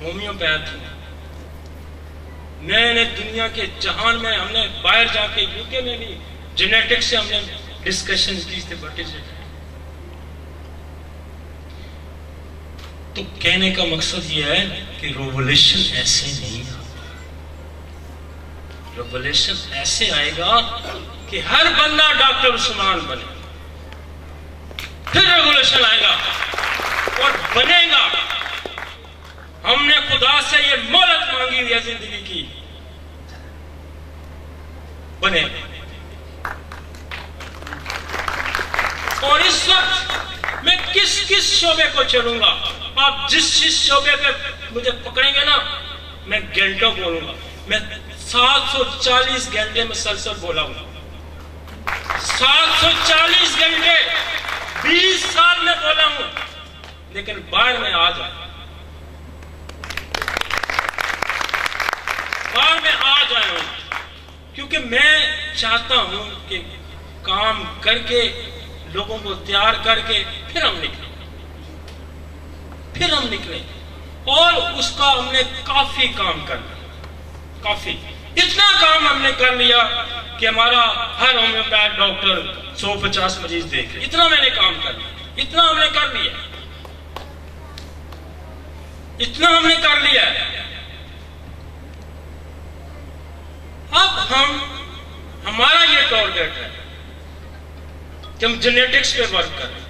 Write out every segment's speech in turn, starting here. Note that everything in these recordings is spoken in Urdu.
ہومیوپیتھ ہوں. نئے نئے دنیا کے جہان میں ہم نے باہر جا کے UK میں بھی جینیٹکس سے ہم نے ڈسکشن کی تھے. تو کہنے کا مقصد یہ ہے کہ ریولیوشن ایسے نہیں آتا. ریولیوشن ایسے آئے گا کہ ہر بندہ ڈاکٹر عثمان بنے. پھر ریولیوشن آئے گا اور بنے گا. ہم نے خدا سے یہ مہلت مانگی ہوئی ہے زندگی کی, بنے. اور اس وقت میں کس شعبے کو چلوں گا, آپ جس شعبے پہ مجھے پکڑیں گے نا, میں گھنٹوں بولوں گا. میں 740 گھنٹے مسلسل بولا ہوں. 740 گھنٹے 20 سال میں بولا ہوں, لیکن باہر میں آ جائے, باہر میں آ جائے ہوں, کیونکہ میں چاہتا ہوں کہ کام کر کے لوگوں کو تیار کر کے پھر ہم نکلیں. اور اس کا ہم نے کافی کام کرنا, کافی اتنا کام ہم نے کر لیا کہ ہمارا ہر ہومیوپیتھ ڈاکٹر 150 مریض دیکھ لے. اتنا میں نے کام کر لیا, اتنا ہم نے کر لیا, اتنا ہم نے کر لیا. اب ہمارا یہ ٹارگیٹ ہے کہ ہم جینیٹکس پہ ورک کریں,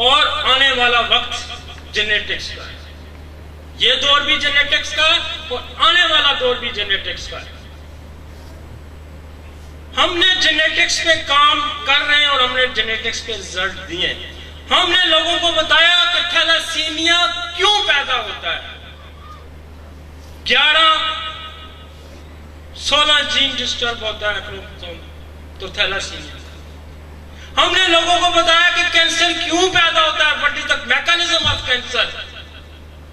اور آنے والا وقت جینیٹکس کا ہے. یہ دور بھی جینیٹکس کا ہے اور آنے والا دور بھی جینیٹکس کا ہے. ہم نے جینیٹکس پہ کام کر رہے ہیں اور ہم نے جینیٹکس پہ رزلٹ دیے. ہم نے لوگوں کو بتایا کہ تھیلاسیمیا کیوں پیدا ہوتا ہے. 16 جین ڈسٹرب ہوتا ہے کروموسوم, تو تھیلاسیمیا. ہم نے لوگوں کو بتایا کہ کینسر کیوں پیدا ہوتا ہے, what is the mechanism of cancer.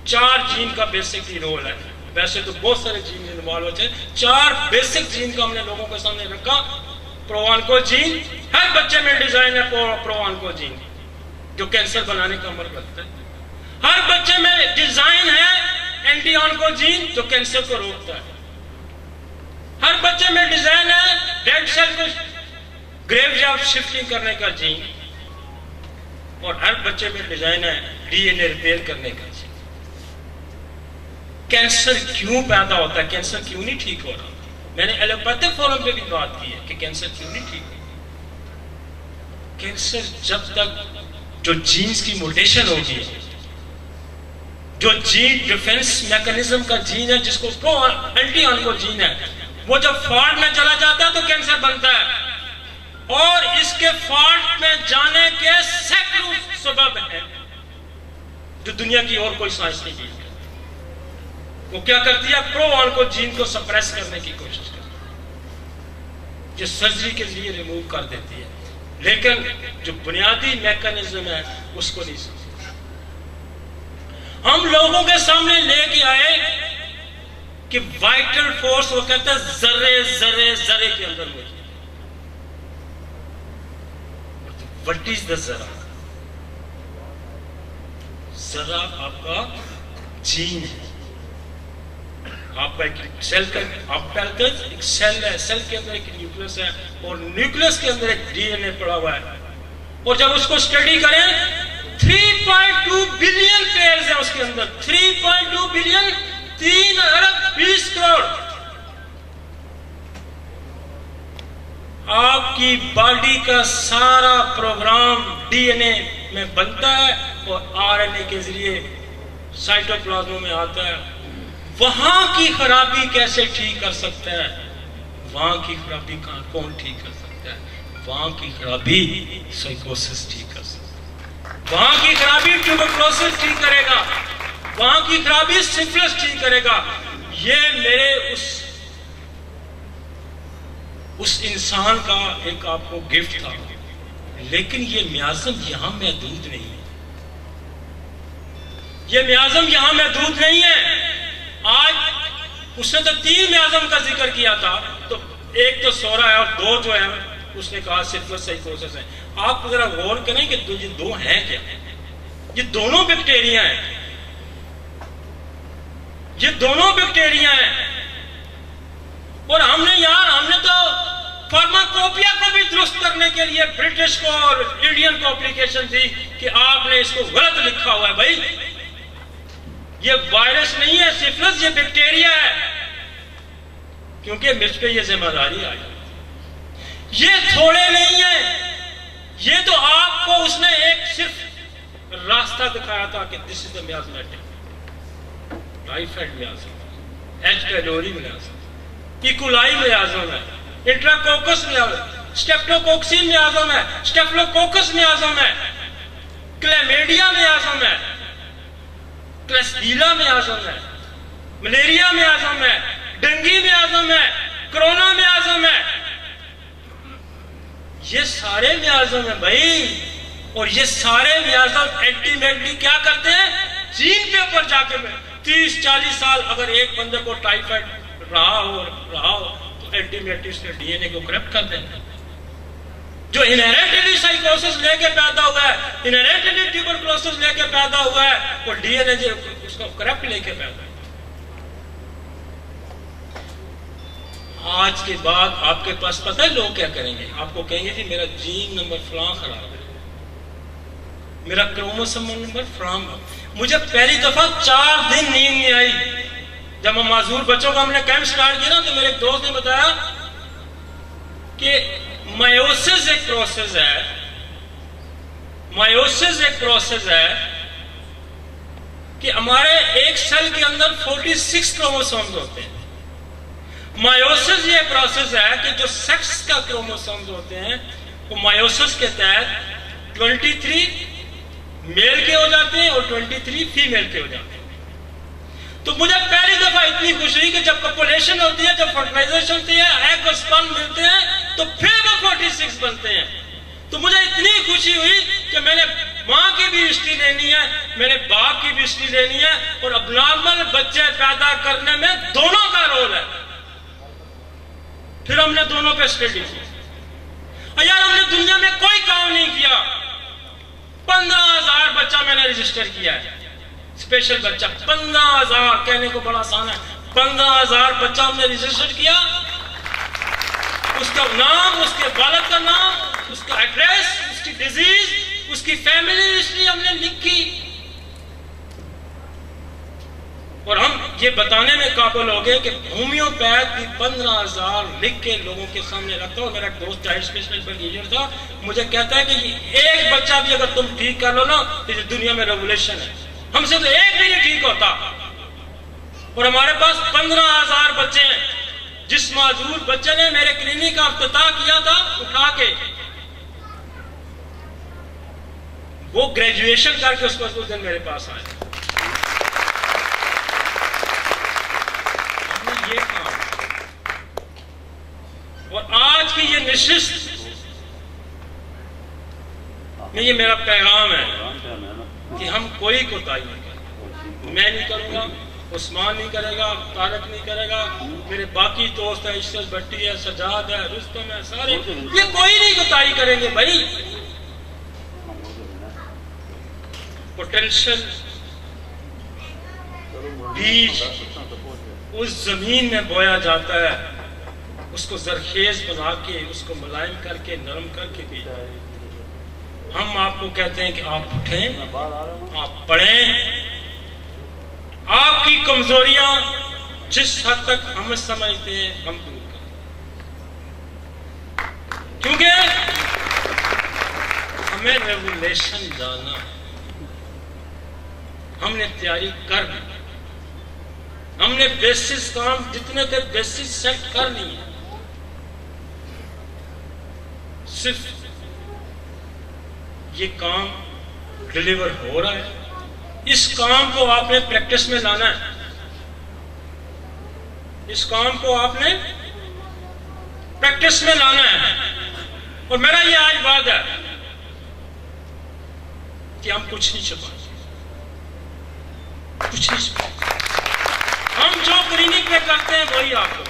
4 gene کا بیسکلی رول ہے. ویسے تو بہت سارے جین انوالو ہوتے ہیں, 4 بیسک جین کا ہم نے لوگوں کے سامنے رکھا. پروانکو جین, ہر بچے میں ڈیزائن ہے پروانکو جین جو کینسر بنانے کا عمل کرتا ہے. ہر بچے میں ڈیزائن ہے اینٹی آنکو جین جو کینسر کو روکتا ہے. ہر بچے میں ڈیزائن ہے ریڈ سیل کو گریو شفٹنگ کرنے کا جین, اور ہر بچے میں ڈیزائن ہے DNA ریپیئر کرنے کا جین. کینسر کیوں پیدا ہوتا ہے, کینسر کیوں نہیں ٹھیک ہو رہا. میں نے ایلوپیتھک فورم پہ بھی بات کی ہے کہ کینسر کیوں نہیں ٹھیک ہو. کینسر جب تک جو جینز کی موٹیشن ہوگی, جو جین ڈیفنس میکانزم کا جین ہے جس کو اینٹی آنکو جین ہے, وہ جب فالٹ میں چلا جاتا ہے تو کینسر بنتا ہے. اور اس کے فالٹ میں جانے کے سینکڑوں سبب ہیں جو دنیا کی اور کوئی سائنس نہیں کی. وہ کیا کرتی ہے, پرو آنکو جین کو سپریس کرنے کی کوشش کرتی ہے, جو سرجری کے ذریعے ریموو کر دیتی ہے, لیکن جو بنیادی میکانزم ہے اس کو نہیں سمجھتی. ہم لوگوں کے سامنے لے کے آئے کہ وائٹل فورس, وہ کہتے ہیں ذرے کے اندر موجود. What is the ذرا؟ ذرا آپ کا جین ہے. آپ کا ایک سیل کا ایک سیل ہے, سیل کے اندر ایک نیوکلس ہے, اور نیوکلس کے اندر ایک DNA پڑا ہوا ہے. اور جب اس کو اسٹڈی کریں 3.2 بلین پیئرز ہیں اس کے اندر, 3.2 بلین, 3 ارب 20 کروڑ. آپ کی باڈی کا سارا پروگرام DNA میں بنتا ہے اور RNA کے ذریعے سائٹوپلازم میں آتا ہے. وہاں کی خرابی کیسے ٹھیک کر سکتا ہے؟ وہاں کی خرابی کون ٹھیک کر سکتا ہے؟ وہاں کی خرابی سائیکوسس ٹھیک کر سکتا ہے. وہاں کی خرابی ٹیوبرکلوسس ٹھیک کرے گا. وہاں کی خرابی سفلس ٹھیک کرے گا. یہ میرے اس انسان کا ایک آپ کو گفٹ تھا. لیکن یہ میازم یہاں محدود نہیں ہے. یہ میازم یہاں محدود نہیں ہے. آج اس نے تو 3 میازم کا ذکر کیا تھا, تو ایک تو سورا ہے اور 2 جو ہے اس نے کہا سفلس سائیکوسس ہے. آپ ذرا غور کریں کہ یہ 2 ہیں کیا. یہ دونوں بیکٹیریا ہیں. یہ دونوں بیکٹیریا ہیں. اور ہم نے تو فارماکوپیا کو بھی درست کرنے کے لیے برٹش کو اور انڈین کو اپلیکیشن دی کہ آپ نے اس کو غلط لکھا ہوا ہے. بھائی یہ وائرس نہیں ہے سفلس، یہ بیکٹیریا ہے، کیونکہ مجھ پہ یہ ذمہ داری آئی. یہ تھوڑے نہیں ہیں، یہ تو آپ کو اس نے ایک صرف راستہ دکھایا تھا کہ دس از دا میازمیٹک، ٹائیفائڈ میازم، ایچ پیلوری میازم، ایکولائی میازم ہے، انٹراکوکس میازم، اسٹیپٹوکوکسین میازم ہے، اسٹیفلوکوکس میازم ہے، کلیمیڈیا میازم ہے، کلیسٹیلا میازم ہے، ملیریا میازم ہے، ڈینگی میازم ہے، کرونا میازم ہے. یہ سارے میازم ہیں بھائی. اور یہ سارے میازم الٹیمیٹلی کیا کرتے ہیں؟ جین پہ اوپر جا کے 30-40 سال اگر ایک بندے کو ٹائیفائڈ رہا ہو تو الٹیمیٹلی اس کے ڈی این اے کو کرپٹ کر دیں گے. جو انہیریٹڈلی سائیکوسس لے کے پیدا ہوا ہے، انہیریٹڈلی ٹیوبرکلوسس لے کے پیدا ہوا ہے، وہ ڈی این اے اس کو کرپٹ لے کے پیدا ہوا ہے. آج کے بعد آپ کے پاس پتہ ہے لوگ کیا کریں گے؟ آپ کو کہیں گے جی میرا جین نمبر فلاں خراب ہے، میرا کروموسوم نمبر فلاں. مجھے پہلی دفعہ 4 دن نیند نہیں آئی جب ہم معذور بچوں کا ہم نے کیمپ سٹارٹ کیا نا. تو میرے ایک دوست نے بتایا کہ مائیوسس ایک پروسیس ہے، مائیوسس ایک پروسیس ہے کہ ہمارے ایک سیل کے اندر 46 کروموسومز ہوتے ہیں. مائیوسس یہ پروسیس ہے کہ جو سیکس کا کروموسومز ہوتے ہیں وہ مائیوسس کے تحت 23 میل کے ہو جاتے ہیں اور 23 فیمیل کے ہو جاتے ہیں. تو مجھے پہلی دفعہ اتنی خوشی ہوئی کہ جب پاپولیشن ہوتی ہے، جب فرٹیلائزیشن ہوتی ہے، ایگ اور سپرم ملتے ہیں تو پھر وہ 46 بنتے ہیں. تو مجھے اتنی خوشی ہوئی کہ میں نے ماں کی بھی ہسٹری لینی ہے، میں نے باپ کی بھی ہسٹری لینی ہے، اور اب نارمل بچے پیدا کرنے میں دونوں کا رول ہے. پھر ہم نے دونوں پہ اسٹڈی کی. یار ہم نے دنیا میں کوئی کام نہیں کیا. 15,000 بچہ میں نے رجسٹر کیا ہے، اسپیشل بچہ. 15,000 کہنے کو بڑا آسان ہے. 15,000 بچہ ہم نے رجسٹر کیا. اس کا نام، اس کے والد کا نام، اس کا ایڈریس، اس کی ڈیزیز، اس کی فیملی ہسٹری ہم نے لکھی. اور ہم یہ بتانے میں قابل ہو گئے کہ ہومیوپیتھ بھی 15,000 لکھ کے لوگوں کے سامنے رکھتا ہوں. میرا ایک دوست چائلڈ اسپیشلسٹ بلگیجر تھا، مجھے کہتا ہے کہ یہ ایک بچہ بھی اگر تم ٹھیک کر لو نا تو دنیا میں ریولیوشن ہے. ہم سے تو ایک بھی نہیں ٹھیک ہوتا، اور ہمارے پاس 15,000 بچے ہیں. جس معذور بچے نے میرے کلینک کا افتتاح کیا تھا اٹھا کے، وہ گریجویشن کر کے اس دن میرے پاس آئے. یہ کام اور آج کی یہ نشست میں یہ میرا پیغام ہے کہ ہم کوئی کوتاہی نہیں کریں. میں نہیں کروں گا، عثمان نہیں کرے گا، طارق نہیں کرے گا، میرے باقی دوست ہیں، اشرف بھٹی ہے، سجاد ہے، رستم ہے، سارے یہ کوئی نہیں کوتاہی کریں گے. بھائی پوٹینشل بیج اس زمین میں بویا جاتا ہے، اس کو زرخیز بنا کے، اس کو ملائم کر کے، نرم کر کے بھی. ہم آپ کو کہتے ہیں کہ آپ اٹھیں، آپ پڑھیں، آپ کی کمزوریاں جس حد تک ہم سمجھتے ہیں ہم دور کریں. کیونکہ ہمیں ریولیشن جانا ہے. ہم نے تیاری کر دی، ہم نے بیسس کام جتنے تھے بیسس سیٹ کر لی ہے. صرف یہ کام ڈیلیور ہو رہا ہے. اس کام کو آپ نے پریکٹس میں لانا ہے. اس کام کو آپ نے پریکٹس میں لانا ہے. اور میرا یہ آج بات ہے کہ ہم کچھ نہیں چھپائیں، کچھ نہیں چھپائیں. ہم جو کلینک میں کرتے ہیں وہی آپ کو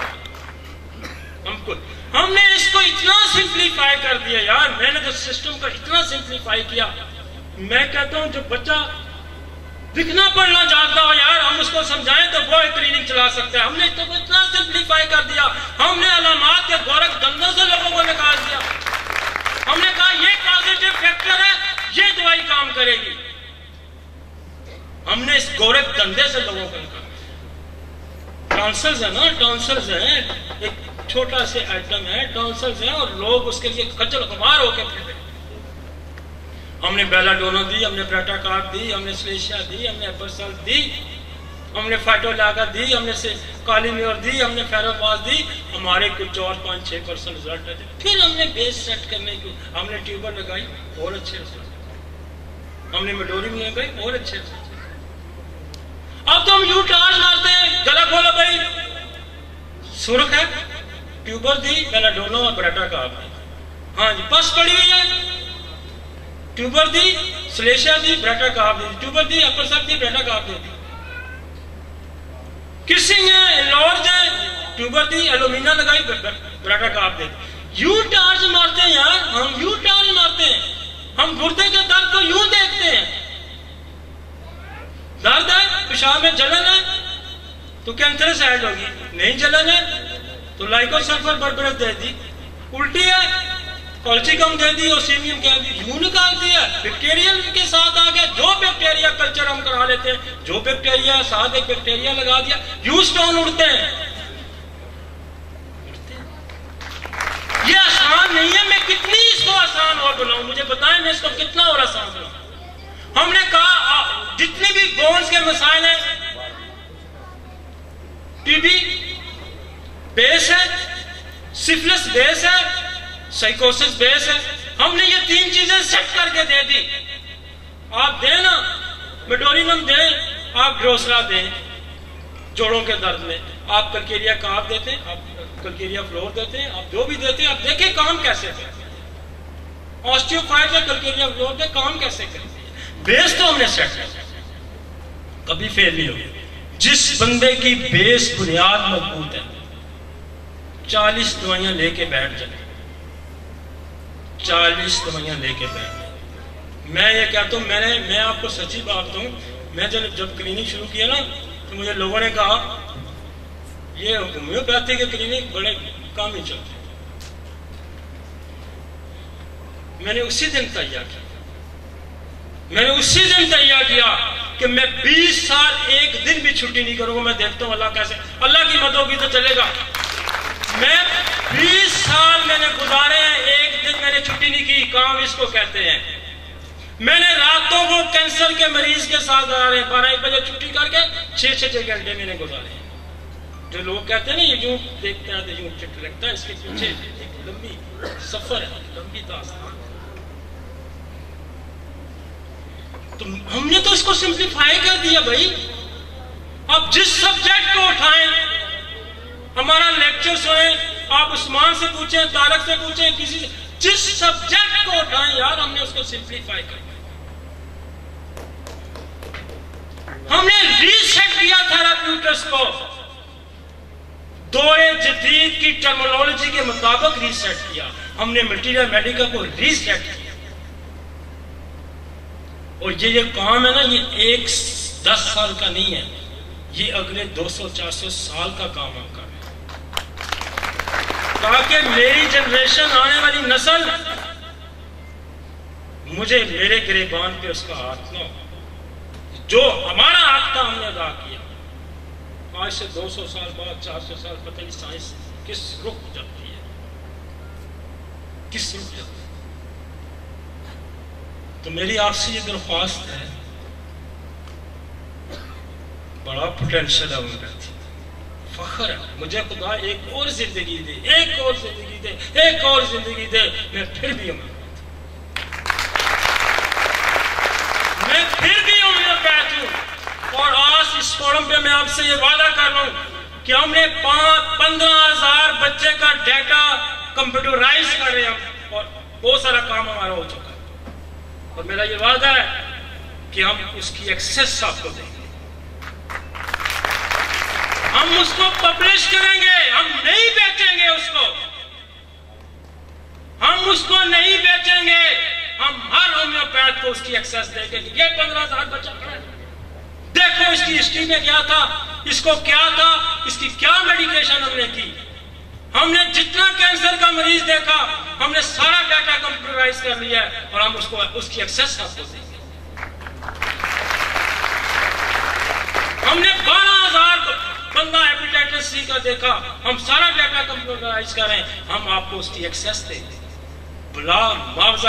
ہم نے اس کو اتنا سمپلیفائی کر دیا. یار میں نے تو سسٹم کا اتنا سمپلیفائی کیا. میں کہتا ہوں جو بچہ لکھنا پڑھنا جانتا ہو، یار ہم ہم اس کو سمجھائیں تو وہ کلینک چلا سکتا ہے. ہم نے تو اتنا سمپلیفائی کر دیا. ہم نے علامات کے گورکھ دندوں سے لوگوں کو نکال دیا. ہم نے کہا یہ پازیٹیو فیکٹر ہے, یہ دوائی کام کرے گی. ہم نے اس گورکھ دندے سے لوگوں کو نکالا. ٹانسلز ہے نا, ٹانسلز ہیں, ایک چھوٹا سے آئٹم ہے, ٹانسلز ہیں, اور لوگ اس کے لیے خجل خمار ہو کے پھر. ہم نے بیلا ڈونو دی, ہم نے بریٹا کارپ دی, ہم نے سلیشیا دی, ہم نے ایپرسل دی, ہم نے فائٹولاگا دی, ہم نے کالی میور دی, ہم نے فیروپاز دی. ہمارے کچھ اور 5-6% رزلٹ آتے. پھر ہم نے بیس سیٹ کرنے کی, ہم نے ٹیوبر لگائی, اور اچھے رزلٹ. ہم نے میڈوریم لگائی, اور اچھے رزلٹ. اب تو ہم یو ٹارز مارتے ہیں, گلا کھولا بھائی, سرخ ہے, ٹیوبر دی, بیلا ڈونو اور بریٹا کارپ دی. ہاں جی, پس پڑی ہوئی ہے, ٹیوبر دی, سلیشیا دی, بریٹا کارپ دی, ٹیوبر دی, ایپرسل دی, بریٹا کارپ دی. کسی نے لارج ہے, ٹیوبر دی, ایلومینا لگائی, بریٹا کارپ دی. یو ٹارز مارتے ہیں یار, ہم یو ٹارز مارتے ہیں. ہم گردے کے درد کو یوں دیکھتے ہیں, درد ہے, پیشاب میں جلن ہے تو کینسرس ایڈ ہوگی, نہیں جلن ہے تو لائکو سلفر بربرس دے دی, الٹی ہے کالچیکم دے دی, اوسیمیم کہہ دی, یوں نکال دیا. بیکٹیریل کے ساتھ آگے جو بیکٹیریا کلچر ہم کرا لیتے ہیں, جو بیکٹیریا ساتھ ایک بیکٹیریا لگا دیا, یو سٹون اڑتے ہیں. یہ آسان نہیں ہے, میں کتنی اس کو آسان اور بناؤں, مجھے بتائیں میں اس کو کتنا اور آسان بناؤں. ہم نے کہا جتنے بھی بونز کے مسائل ہیں, ٹی بی بیس ہے, سفلس بیس ہے, سائیکوسس بیس ہے. ہم نے یہ 3 چیزیں سیٹ کر کے دے دی. آپ دیں نا, میڈورینم دیں, آپ گروسرا دیں جوڑوں کے درد میں, آپ کلکیریا کارپ دیتے ہیں, آپ کلکیریا فلور دیتے ہیں, آپ جو بھی دیتے ہیں, آپ دیکھیں کام کیسے کرتے ہیں. آسٹیوفائٹ یا کلکیریا فلور دے, کام کیسے کرتے ہیں. بیس تو ہم نے سیٹ کیا, کبھی فیل نہیں ہوگی. جس بندے کی بیس بنیاد مضبوط ہے, 40 دوائیاں لے کے بیٹھ جائیں, 40 دوائیاں لے کے بیٹھ جائیں. میں یہ کہتا ہوں, میں آپ کو سچی بات دوں, میں جب کلینک شروع کیا نا تو مجھے لوگوں نے کہا یہ ہومیوپیتھی کے کلینک بڑے کام ہی چلتے ہیں. میں نے اسی دن تیار کیا کہ میں 20 سال ایک دن بھی چھٹی نہیں کروں گا. میں دیکھتا ہوں اللہ کیسے, اللہ کی مدد ہوگی تو چلے گا. میں 20 سال میں نے گزارے ہیں, ایک دن میں نے چھٹی نہیں کی. کام اس کو کہتے ہیں. میں نے راتوں کو کینسر کے مریض کے ساتھ گزارے, 12 بجے چھٹی کر کے 6 گھنٹے میں نے گزارے ہیں. جو لوگ کہتے ہیں نا یہ یوں دیکھتے ہیں تو یوں چٹ لگتا ہے, اس کے پیچھے ایک لمبی سفر ہے, لمبی داستان. تو ہم نے تو اس کو سمپلیفائی کر دیا بھائی. آپ جس سبجیکٹ کو اٹھائیں, ہمارا لیکچر سنیں, آپ عثمان سے پوچھیں, طارق سے پوچھیں, کسی سے, جس سبجیکٹ کو اٹھائیں یار ہم نے اس کو سمپلیفائی کر دیا. ہم نے ریسیٹ کیا تھراپیوٹکس کو, دور جدید کی ٹرمینالوجی کے مطابق ریسیٹ کیا. ہم نے مٹیریل میڈیکل کو ریسیٹ کیا. اور یہ کام ہے نا, یہ 10 سال کا نہیں ہے, یہ اگلے 200-400 سال کا کام ہم کر رہے ہیں, تاکہ میری جنریشن, آنے والی نسل, مجھے میرے گریبان پہ اس کا ہاتھ نہ ہو. جو ہمارا حق تھا ہم نے ادا کیا. آج سے 200 سال بعد, 400 سال, پتہ نہیں سائنس کس رخ جاتی ہے, کس رخ جاتی ہے. تو میری آپ سے یہ درخواست ہے, بڑا پوٹینشل ہے ان کا, فخر ہے مجھے, خدا ایک اور زندگی دے, ایک اور زندگی دے, ایک اور زندگی دے, میں پھر بھی ہومیوپیتھ ہوں. اور آج اس فورم پہ میں آپ سے یہ وعدہ کر رہا ہوں کہ ہم نے 15,000 بچے کا ڈیٹا کمپیوٹرائز کر رہے ہیں, اور بہت سارا کام ہمارا ہو چکا ہے. اور میرا یہ وعدہ ہے کہ ہم اس کی ایکسیس آپ کو دیں گے, ہم اس کو پبلش کریں گے, ہم نہیں بیچیں گے اس کو, ہم اس کو نہیں بیچیں گے, ہم ہر ہومیوپیتھ کو اس کی ایکسیس دیں گے. یہ 15,000 بچہ کھڑا ہے, دیکھو اس کی ہسٹری میں کیا تھا، اس کو کیا تھا، اس کی کیا میڈیکیشن ہم نے کی. ہم نے جتنا کینسر کا مریض دیکھا ہم نے سارا ڈیٹا کمپیوٹرائز کر لیا ہے اور ہم اس کی ایکسیس آپ کو دیں گے. ہم نے 12,000 بندہ ہیپیٹائٹس سی کا دیکھا، ہم سارا ڈیٹا کمپیوٹرائز کر رہے ہیں، ہم آپ کو اس کی ایکسیس دیں گے بلا معاوضہ.